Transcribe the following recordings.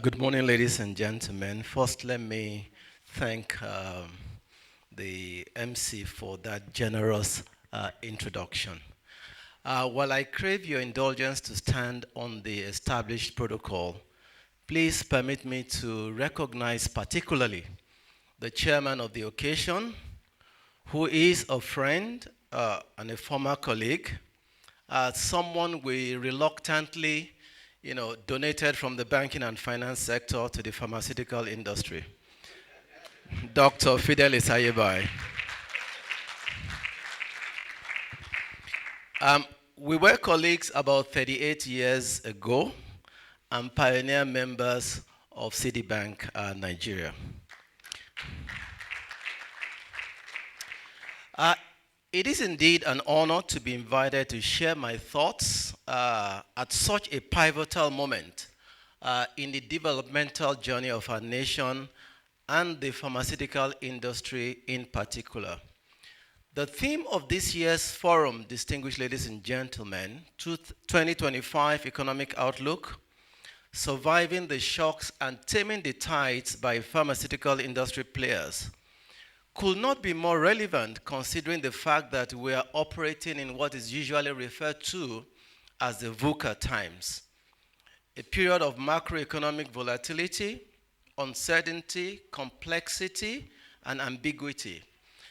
Good morning, ladies and gentlemen. First, let me thank the MC for that generous introduction. While I crave your indulgence to stand on the established protocol, please permit me to recognize particularly the chairman of the occasion, who is a friend and a former colleague, someone we reluctantly, donated from the banking and finance sector to the pharmaceutical industry. Dr. Fidelis Ayebai. We were colleagues about 38 years ago and pioneer members of Citibank Nigeria. It is indeed an honor to be invited to share my thoughts at such a pivotal moment in the developmental journey of our nation and the pharmaceutical industry in particular. The theme of this year's forum, distinguished ladies and gentlemen, 2025 Economic Outlook, Surviving the Shocks and Taming the Tides by Pharmaceutical Industry Players, could not be more relevant considering the fact that we are operating in what is usually referred to as the VUCA times, a period of macroeconomic volatility, uncertainty, complexity, and ambiguity.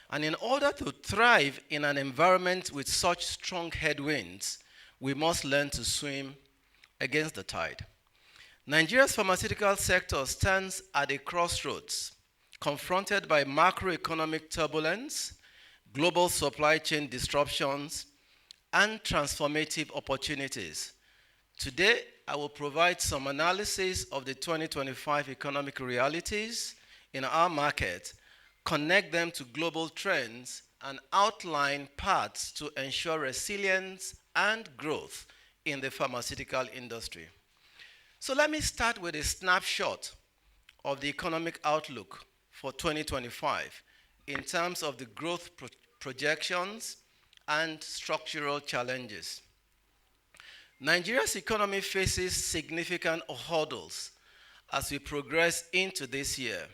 And in order to thrive in an environment with such strong headwinds, we must learn to swim against the tide. Nigeria's pharmaceutical sector stands at a crossroads, confronted by macroeconomic turbulence, global supply chain disruptions, and transformative opportunities. Today, I will provide some analysis of the 2025 economic realities in our market, connect them to global trends, and outline paths to ensure resilience and growth in the pharmaceutical industry. So let me start with a snapshot of the economic outlook for 2025 in terms of the growth projections and structural challenges. Nigeria's economy faces significant hurdles as we progress into this year.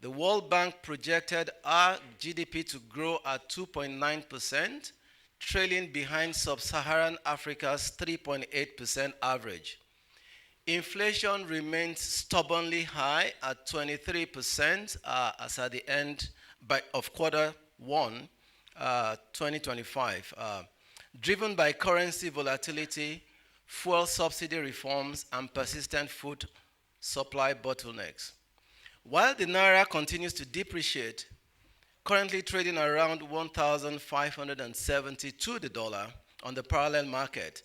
The World Bank projected our GDP to grow at 2.9%, trailing behind sub-Saharan Africa's 3.8% average. Inflation remains stubbornly high at 23% as at the end of quarter one, 2025, driven by currency volatility, fuel subsidy reforms, and persistent food supply bottlenecks. While the Naira continues to depreciate, currently trading around 1,572 the dollar on the parallel market,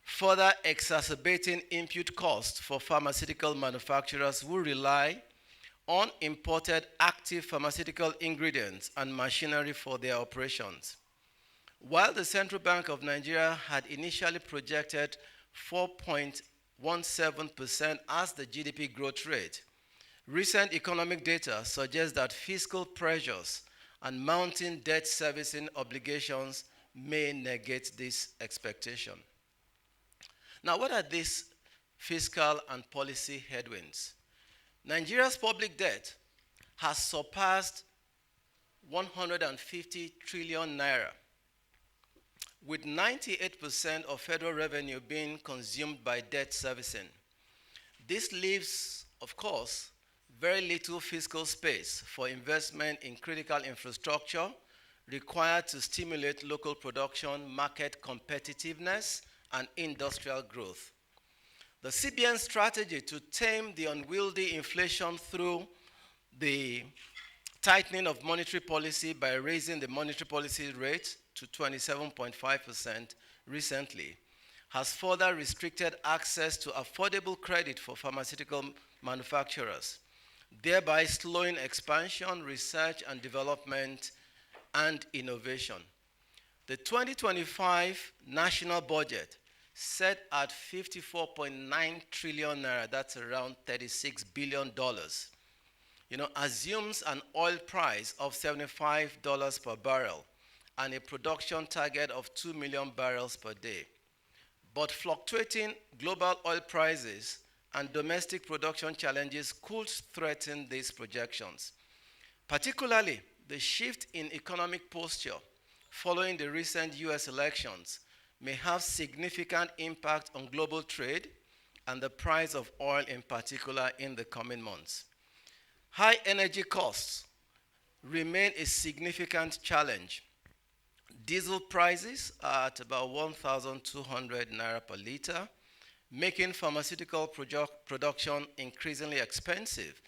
further exacerbating input costs for pharmaceutical manufacturers who rely on imported active pharmaceutical ingredients and machinery for their operations. While the Central Bank of Nigeria had initially projected 4.17% as the GDP growth rate, recent economic data suggests that fiscal pressures and mounting debt servicing obligations may negate this expectation. Now, what are these fiscal and policy headwinds? Nigeria's public debt has surpassed 150 trillion naira, with 98% of federal revenue being consumed by debt servicing. This leaves, of course, very little fiscal space for investment in critical infrastructure required to stimulate local production, market competitiveness, and industrial growth. The CBN strategy to tame the unwieldy inflation through the tightening of monetary policy by raising the monetary policy rate to 27.5% recently has further restricted access to affordable credit for pharmaceutical manufacturers, thereby slowing expansion, research and development, and innovation. The 2025 national budget, set at 54.9 trillion naira, that's around $36 billion, assumes an oil price of $75 per barrel and a production target of 2 million barrels per day. But fluctuating global oil prices and domestic production challenges could threaten these projections. Particularly, the shift in economic posture following the recent US elections may have significant impact on global trade and the price of oil in particular in the coming months. High energy costs remain a significant challenge. Diesel prices are at about 1,200 naira per liter, making pharmaceutical production increasingly expensive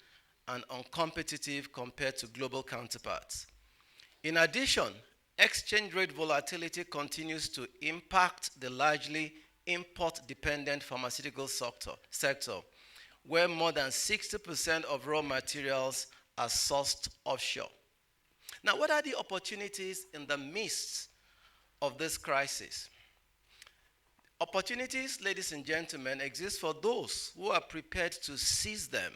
and uncompetitive compared to global counterparts. In addition, exchange rate volatility continues to impact the largely import-dependent pharmaceutical sector, where more than 60% of raw materials are sourced offshore. Now, what are the opportunities in the midst of this crisis? Opportunities, ladies and gentlemen, exist for those who are prepared to seize them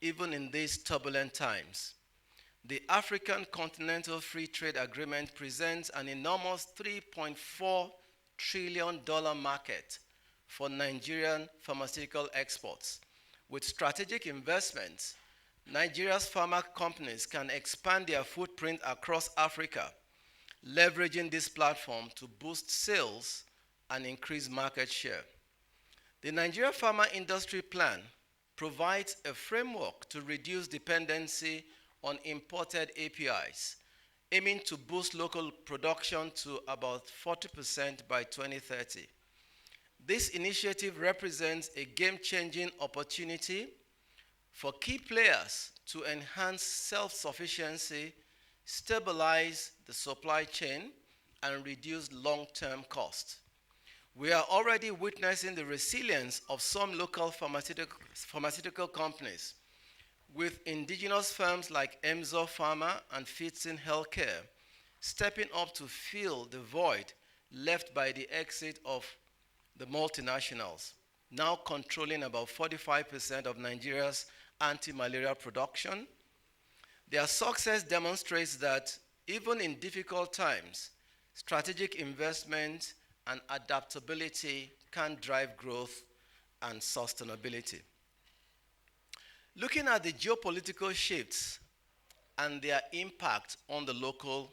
even in these turbulent times. The African Continental Free Trade Agreement presents an enormous $3.4 trillion market for Nigerian pharmaceutical exports. With strategic investments, Nigeria's pharma companies can expand their footprint across Africa, leveraging this platform to boost sales and increase market share. The Nigeria Pharma Industry Plan provides a framework to reduce dependency on imported APIs, aiming to boost local production to about 40% by 2030. This initiative represents a game-changing opportunity for key players to enhance self-sufficiency, stabilize the supply chain, and reduce long-term costs. We are already witnessing the resilience of some local pharmaceutical companies, with indigenous firms like Emzo Pharma and Fitson Healthcare stepping up to fill the void left by the exit of the multinationals, now controlling about 45% of Nigeria's anti-malaria production. Their success demonstrates that even in difficult times, strategic investment and adaptability can drive growth and sustainability. Looking at the geopolitical shifts and their impact on the local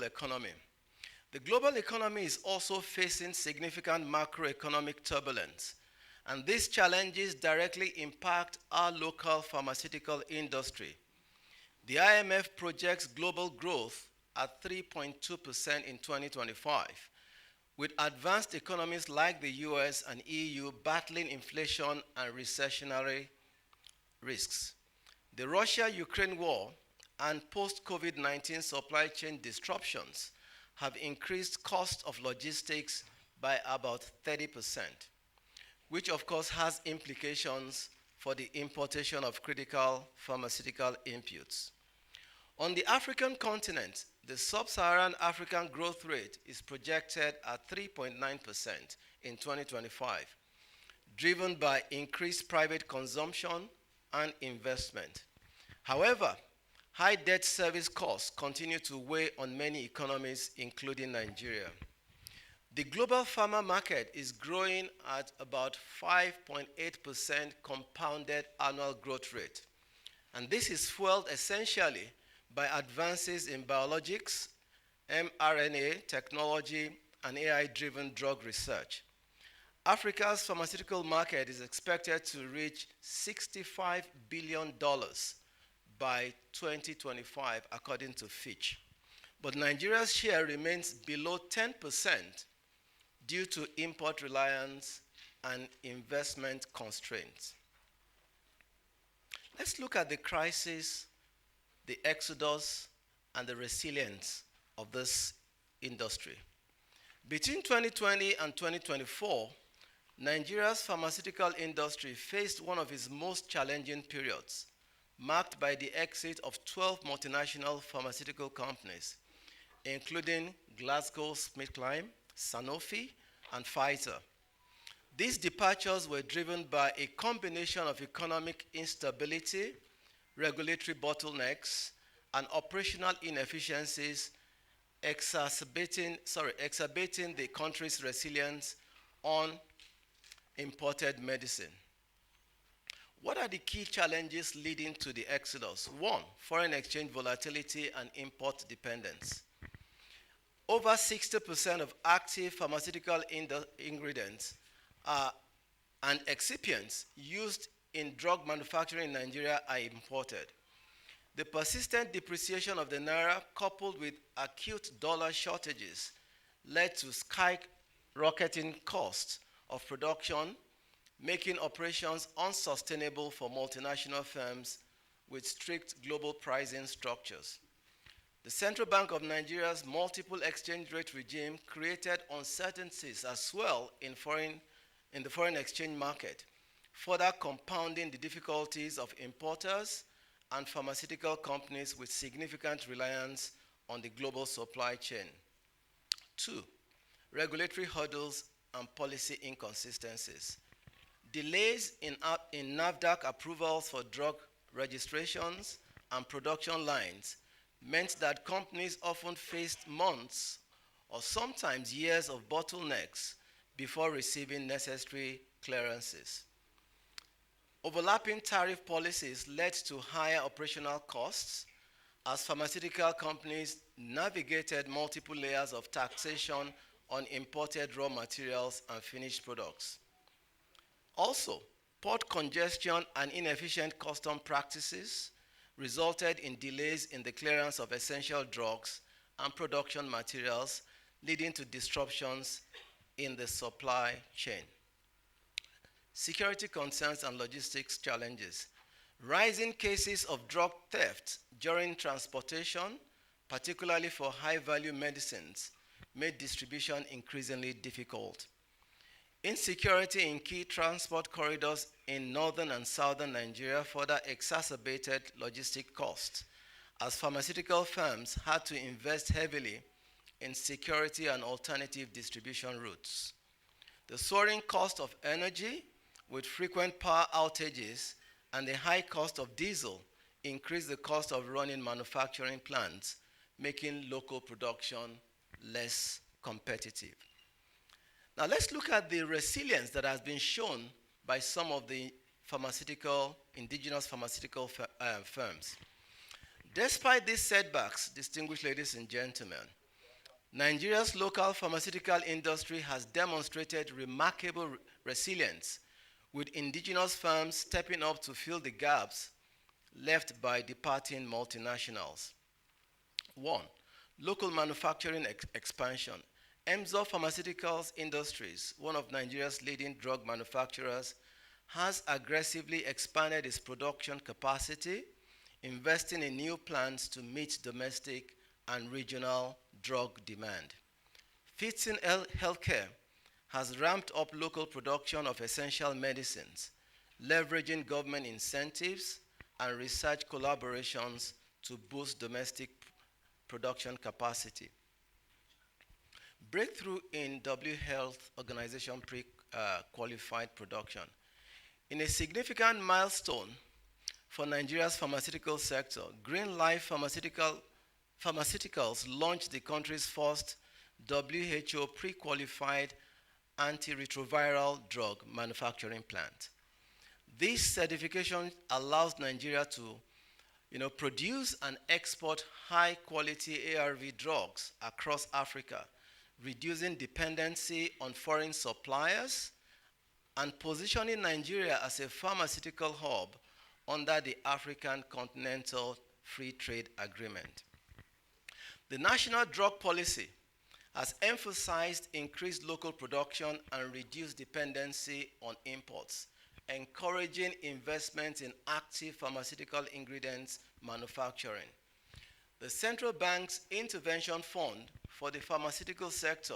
economy, the global economy is also facing significant macroeconomic turbulence, and these challenges directly impact our local pharmaceutical industry. The IMF projects global growth at 3.2% in 2025, with advanced economies like the US and EU battling inflation and recessionary risks. The Russia-Ukraine war and post-COVID-19 supply chain disruptions have increased costs of logistics by about 30%, which of course has implications for the importation of critical pharmaceutical inputs. On the African continent, the sub-Saharan African growth rate is projected at 3.9% in 2025, driven by increased private consumption and investment. However, high debt service costs continue to weigh on many economies, including Nigeria. The global pharma market is growing at about 5.8% compounded annual growth rate, and this is fueled essentially by advances in biologics, mRNA technology, and AI-driven drug research. Africa's pharmaceutical market is expected to reach $65 billion by 2025, according to Fitch. But Nigeria's share remains below 10% due to import reliance and investment constraints. Let's look at the crisis, the exodus, and the resilience of this industry. Between 2020 and 2024, Nigeria's pharmaceutical industry faced one of its most challenging periods, marked by the exit of 12 multinational pharmaceutical companies, including GlaxoSmithKline, Sanofi, and Pfizer. These departures were driven by a combination of economic instability, regulatory bottlenecks, and operational inefficiencies exacerbating the country's reliance on imported medicine. What are the key challenges leading to the exodus? One, foreign exchange volatility and import dependence. Over 60% of active pharmaceutical ingredients and excipients used in drug manufacturing in Nigeria are imported. The persistent depreciation of the naira, coupled with acute dollar shortages, led to skyrocketing costs of production, making operations unsustainable for multinational firms with strict global pricing structures. The Central Bank of Nigeria's multiple exchange rate regime created uncertainties as well in the foreign exchange market, further compounding the difficulties of importers and pharmaceutical companies with significant reliance on the global supply chain. Two, regulatory hurdles and policy inconsistencies. Delays in NAFDAC approvals for drug registrations and production lines meant that companies often faced months or sometimes years of bottlenecks before receiving necessary clearances. Overlapping tariff policies led to higher operational costs as pharmaceutical companies navigated multiple layers of taxation on imported raw materials and finished products. Also, port congestion and inefficient custom practices resulted in delays in the clearance of essential drugs and production materials, leading to disruptions in the supply chain. Security concerns and logistics challenges. Rising cases of drug theft during transportation, particularly for high-value medicines, made distribution increasingly difficult. Insecurity in key transport corridors in northern and southern Nigeria further exacerbated logistic costs as pharmaceutical firms had to invest heavily in security and alternative distribution routes. The soaring cost of energy with frequent power outages and the high cost of diesel increased the cost of running manufacturing plants, making local production less competitive. Now let's look at the resilience that has been shown by some of the indigenous pharmaceutical firms. Despite these setbacks, distinguished ladies and gentlemen, Nigeria's local pharmaceutical industry has demonstrated remarkable resilience, with indigenous firms stepping up to fill the gaps left by departing multinationals. One, local manufacturing expansion. Emzor Pharmaceuticals Industries, one of Nigeria's leading drug manufacturers, has aggressively expanded its production capacity, investing in new plants to meet domestic and regional drug demand. Fitzin Healthcare has ramped up local production of essential medicines, leveraging government incentives and research collaborations to boost domestic production capacity. Breakthrough in W Health Organization pre-qualified production. In a significant milestone for Nigeria's pharmaceutical sector, Green Life Pharmaceuticals launched the country's first WHO pre-qualified antiretroviral drug manufacturing plant. This certification allows Nigeria to produce and export high-quality ARV drugs across Africa, reducing dependency on foreign suppliers and positioning Nigeria as a pharmaceutical hub under the African Continental Free Trade Agreement. The National Drug Policy has emphasized increased local production and reduced dependency on imports, encouraging investment in active pharmaceutical ingredients manufacturing. The Central Bank's Intervention Fund for the pharmaceutical sector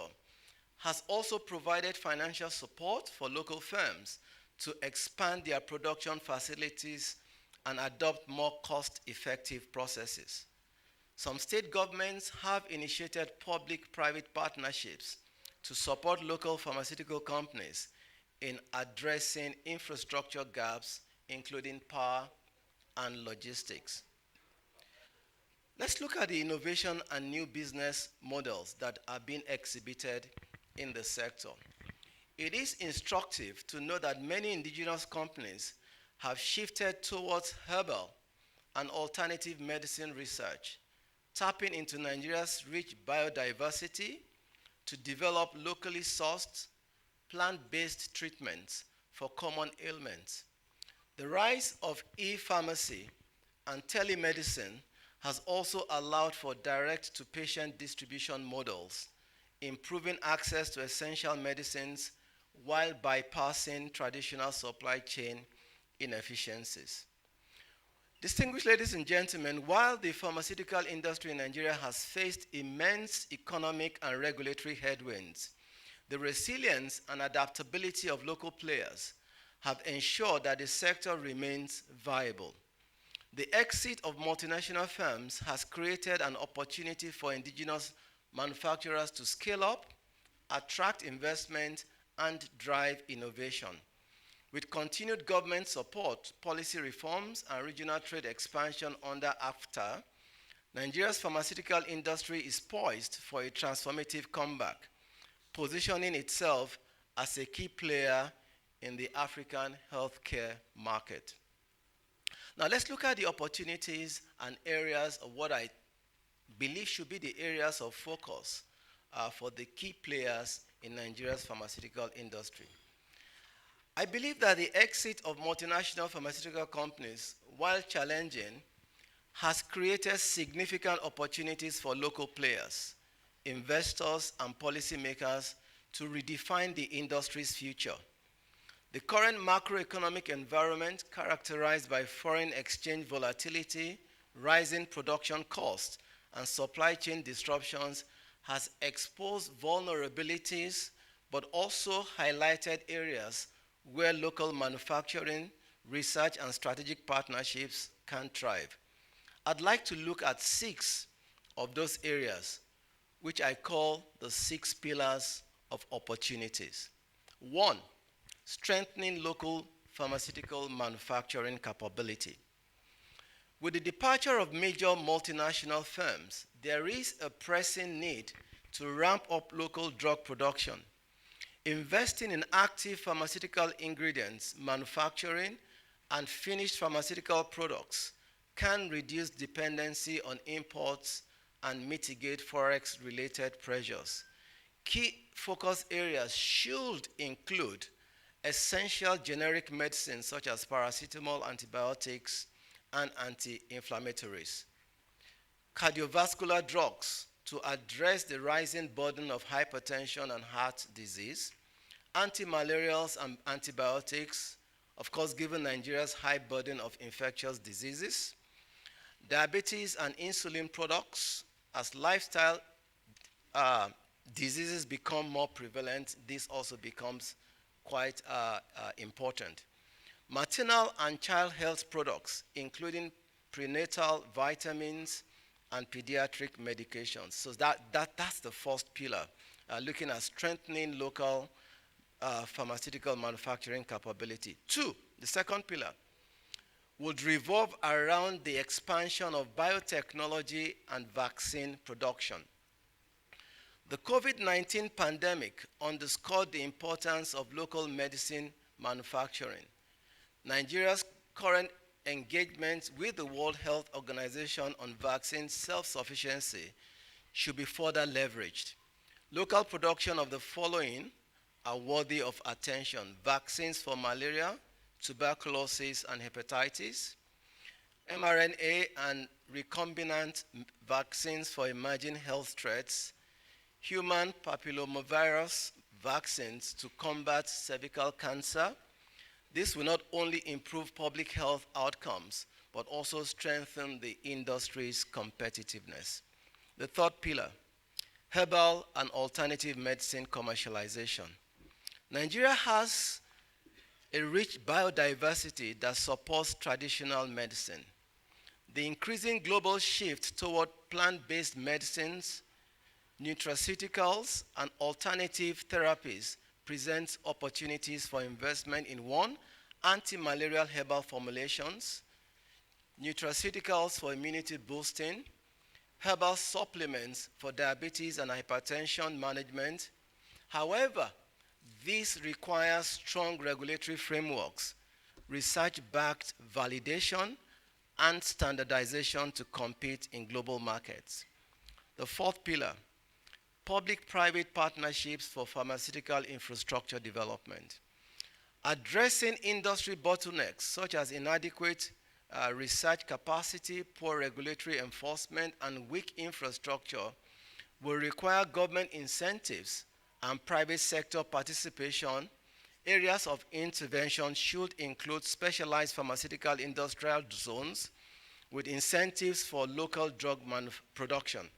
has also provided financial support for local firms to expand their production facilities and adopt more cost-effective processes. Some state governments have initiated public-private partnerships to support local pharmaceutical companies in addressing infrastructure gaps, including power and logistics. Let's look at the innovation and new business models that are being exhibited in the sector. It is instructive to know that many indigenous companies have shifted towards herbal and alternative medicine research, tapping into Nigeria's rich biodiversity to develop locally sourced, plant-based treatments for common ailments. The rise of e-pharmacy and telemedicine has also allowed for direct-to-patient distribution models, improving access to essential medicines while bypassing traditional supply chain inefficiencies. Distinguished ladies and gentlemen, while the pharmaceutical industry in Nigeria has faced immense economic and regulatory headwinds, the resilience and adaptability of local players have ensured that the sector remains viable. The exit of multinational firms has created an opportunity for indigenous manufacturers to scale up, attract investment, and drive innovation. With continued government support, policy reforms, and regional trade expansion under AFTA, Nigeria's pharmaceutical industry is poised for a transformative comeback, positioning itself as a key player in the African healthcare market. Now let's look at the opportunities and areas of what I believe should be the areas of focus for the key players in Nigeria's pharmaceutical industry. I believe that the exit of multinational pharmaceutical companies, while challenging, has created significant opportunities for local players, investors, and policymakers to redefine the industry's future. The current macroeconomic environment, characterized by foreign exchange volatility, rising production costs, and supply chain disruptions, has exposed vulnerabilities but also highlighted areas where local manufacturing, research, and strategic partnerships can thrive. I'd like to look at 6 of those areas, which I call the 6 pillars of opportunities. 1, strengthening local pharmaceutical manufacturing capability. With the departure of major multinational firms, there is a pressing need to ramp up local drug production. Investing in active pharmaceutical ingredients, manufacturing, and finished pharmaceutical products can reduce dependency on imports and mitigate forex-related pressures. Key focus areas should include essential generic medicines such as paracetamol, antibiotics, and anti-inflammatories. Cardiovascular drugs to address the rising burden of hypertension and heart disease. Antimalarials and antibiotics, of course, given Nigeria's high burden of infectious diseases. Diabetes and insulin products. As lifestyle diseases become more prevalent, this also becomes quite important. Maternal and child health products, including prenatal vitamins and pediatric medications. So that's the first pillar, looking at strengthening local pharmaceutical manufacturing capability. 2, the second pillar, would revolve around the expansion of biotechnology and vaccine production. The COVID-19 pandemic underscored the importance of local medicine manufacturing. Nigeria's current engagement with the World Health Organization on vaccine self-sufficiency should be further leveraged. Local production of the following are worthy of attention: vaccines for malaria, tuberculosis, and hepatitis, mRNA and recombinant vaccines for emerging health threats, human papillomavirus vaccines to combat cervical cancer. This will not only improve public health outcomes, but also strengthen the industry's competitiveness. The third pillar, herbal and alternative medicine commercialization. Nigeria has a rich biodiversity that supports traditional medicine. The increasing global shift toward plant-based medicines, nutraceuticals, and alternative therapies presents opportunities for investment in 1, anti-malarial herbal formulations, nutraceuticals for immunity boosting, herbal supplements for diabetes and hypertension management. However, This requires strong regulatory frameworks, research-backed validation, and standardization to compete in global markets. The fourth pillar, public-private partnerships for pharmaceutical infrastructure development. Addressing industry bottlenecks such as inadequate research capacity, poor regulatory enforcement, and weak infrastructure will require government incentives and private sector participation. Areas of intervention should include specialized pharmaceutical industrial zones with incentives for local drug production,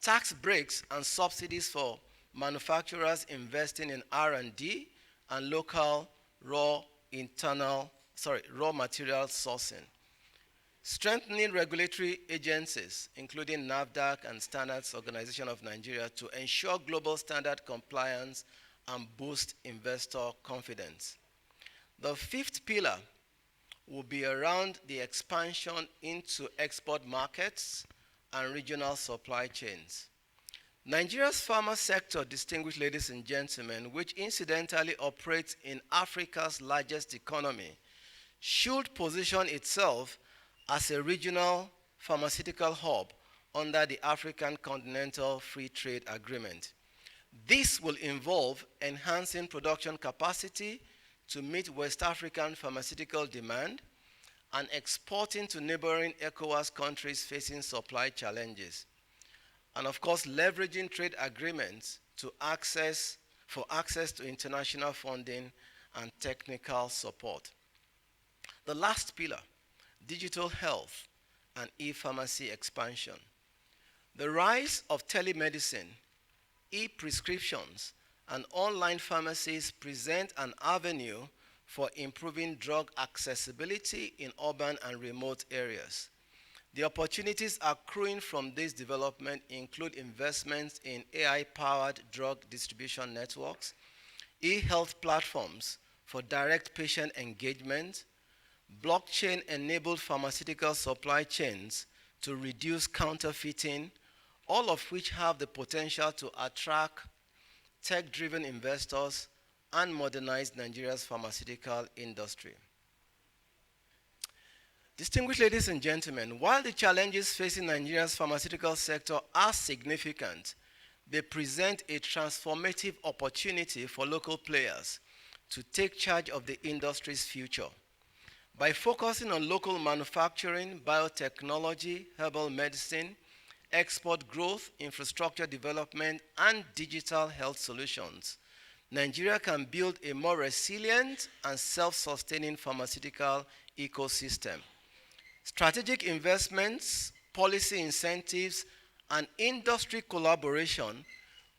tax breaks and subsidies for manufacturers investing in R&D and local raw material sourcing. Strengthening regulatory agencies, including NAFDAC and Standards Organization of Nigeria, to ensure global standard compliance and boost investor confidence. The fifth pillar will be around the expansion into export markets and regional supply chains. Nigeria's pharma sector, distinguished ladies and gentlemen, which incidentally operates in Africa's largest economy, should position itself as a regional pharmaceutical hub under the African Continental Free Trade Agreement. This will involve enhancing production capacity to meet West African pharmaceutical demand and exporting to neighboring ECOWAS countries facing supply challenges. And of course, leveraging trade agreements for access to international funding and technical support. The last pillar, digital health and e-pharmacy expansion. The rise of telemedicine, e-prescriptions, and online pharmacies present an avenue for improving drug accessibility in urban and remote areas. The opportunities accruing from this development include investments in AI-powered drug distribution networks, e-health platforms for direct patient engagement, blockchain-enabled pharmaceutical supply chains to reduce counterfeiting, all of which have the potential to attract tech-driven investors and modernize Nigeria's pharmaceutical industry. Distinguished ladies and gentlemen, while the challenges facing Nigeria's pharmaceutical sector are significant, they present a transformative opportunity for local players to take charge of the industry's future. By focusing on local manufacturing, biotechnology, herbal medicine, export growth, infrastructure development, and digital health solutions, Nigeria can build a more resilient and self-sustaining pharmaceutical ecosystem. Strategic investments, policy incentives, and industry collaboration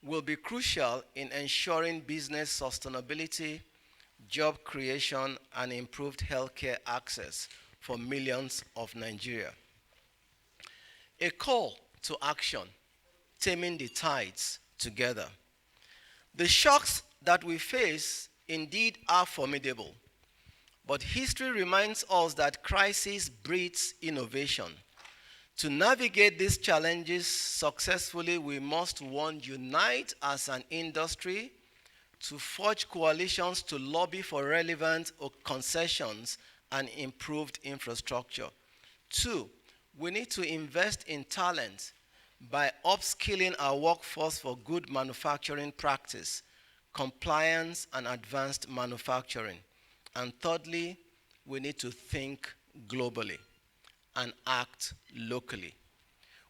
will be crucial in ensuring business sustainability, job creation, and improved healthcare access for millions of Nigeria. A call to action, taming the tides together. The shocks that we face indeed are formidable, but history reminds us that crisis breeds innovation. To navigate these challenges successfully, we must, one, unite as an industry, to forge coalitions to lobby for relevant concessions and improved infrastructure. Two, we need to invest in talent by upskilling our workforce for good manufacturing practice, compliance, and advanced manufacturing. And thirdly, we need to think globally and act locally.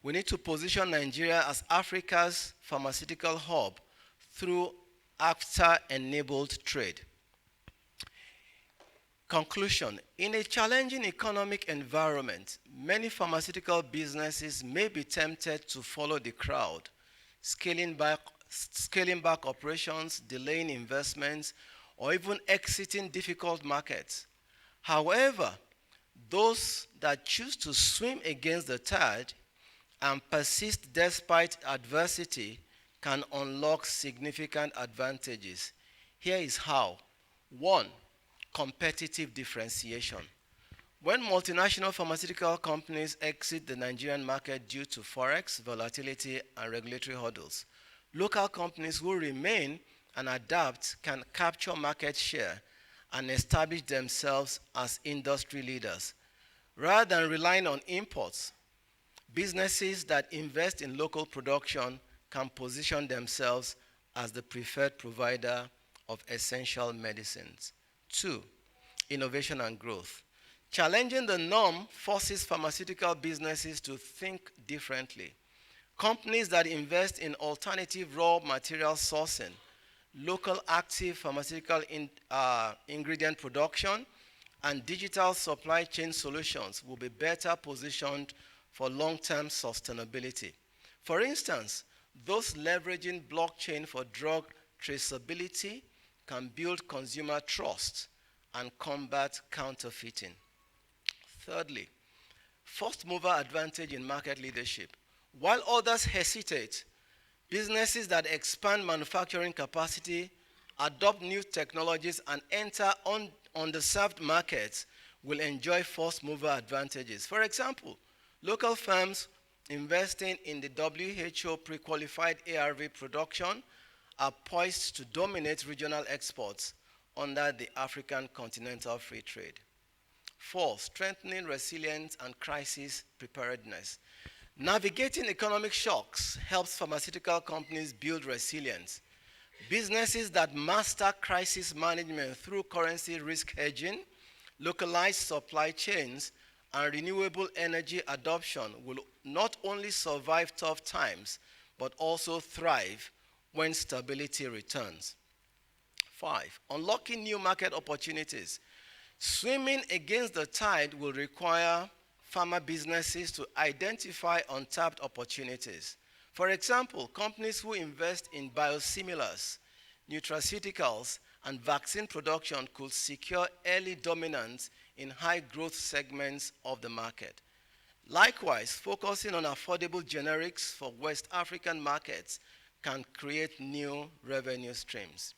We need to position Nigeria as Africa's pharmaceutical hub through AFTA-enabled trade. Conclusion: in a challenging economic environment, many pharmaceutical businesses may be tempted to follow the crowd, scaling back operations, delaying investments, or even exiting difficult markets. However, those that choose to swim against the tide and persist despite adversity can unlock significant advantages. Here is how. One, competitive differentiation. When multinational pharmaceutical companies exit the Nigerian market due to forex, volatility, and regulatory hurdles, local companies who remain and adapt can capture market share and establish themselves as industry leaders. Rather than relying on imports, businesses that invest in local production can position themselves as the preferred provider of essential medicines. 2, innovation and growth. Challenging the norm forces pharmaceutical businesses to think differently. Companies that invest in alternative raw material sourcing, local active pharmaceutical ingredient production, and digital supply chain solutions will be better positioned for long-term sustainability. For instance, those leveraging blockchain for drug traceability can build consumer trust and combat counterfeiting. Thirdly, first mover advantage in market leadership. While others hesitate, businesses that expand manufacturing capacity, adopt new technologies, and enter underserved markets will enjoy first mover advantages. For example, local firms investing in the WHO pre-qualified ARV production are poised to dominate regional exports under the African Continental Free Trade. 4, strengthening resilience and crisis preparedness. Navigating economic shocks helps pharmaceutical companies build resilience. Businesses that master crisis management through currency risk hedging, localized supply chains, and renewable energy adoption will not only survive tough times, but also thrive when stability returns. 5, unlocking new market opportunities. Swimming against the tide will require pharma businesses to identify untapped opportunities. For example, companies who invest in biosimilars, nutraceuticals, and vaccine production could secure early dominance in high-growth segments of the market. Likewise, focusing on affordable generics for West African markets can create new revenue streams.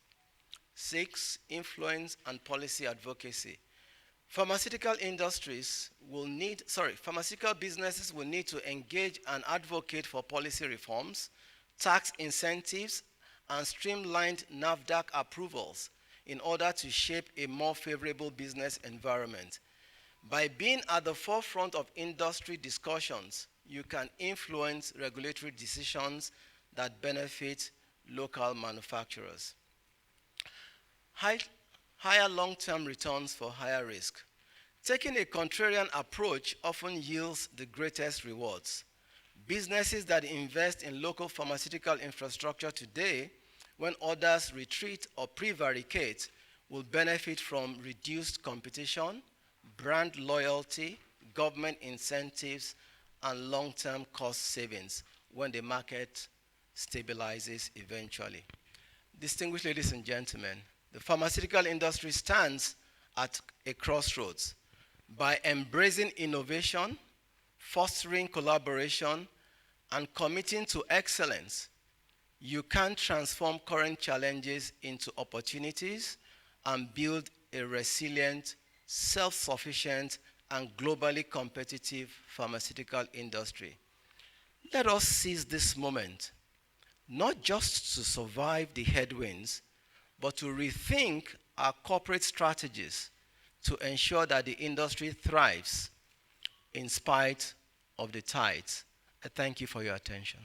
6, influence and policy advocacy. Pharmaceutical businesses will need to engage and advocate for policy reforms, tax incentives, and streamlined NAFDAC approvals in order to shape a more favorable business environment. By being at the forefront of industry discussions, you can influence regulatory decisions that benefit local manufacturers. Higher long-term returns for higher risk. Taking a contrarian approach often yields the greatest rewards. Businesses that invest in local pharmaceutical infrastructure today, when others retreat or prevaricate, will benefit from reduced competition, brand loyalty, government incentives, and long-term cost savings when the market stabilizes eventually. Distinguished ladies and gentlemen, the pharmaceutical industry stands at a crossroads. By embracing innovation, fostering collaboration, and committing to excellence, you can transform current challenges into opportunities and build a resilient, self-sufficient, and globally competitive pharmaceutical industry. Let us seize this moment, not just to survive the headwinds, but to rethink our corporate strategies to ensure that the industry thrives in spite of the tides. I thank you for your attention.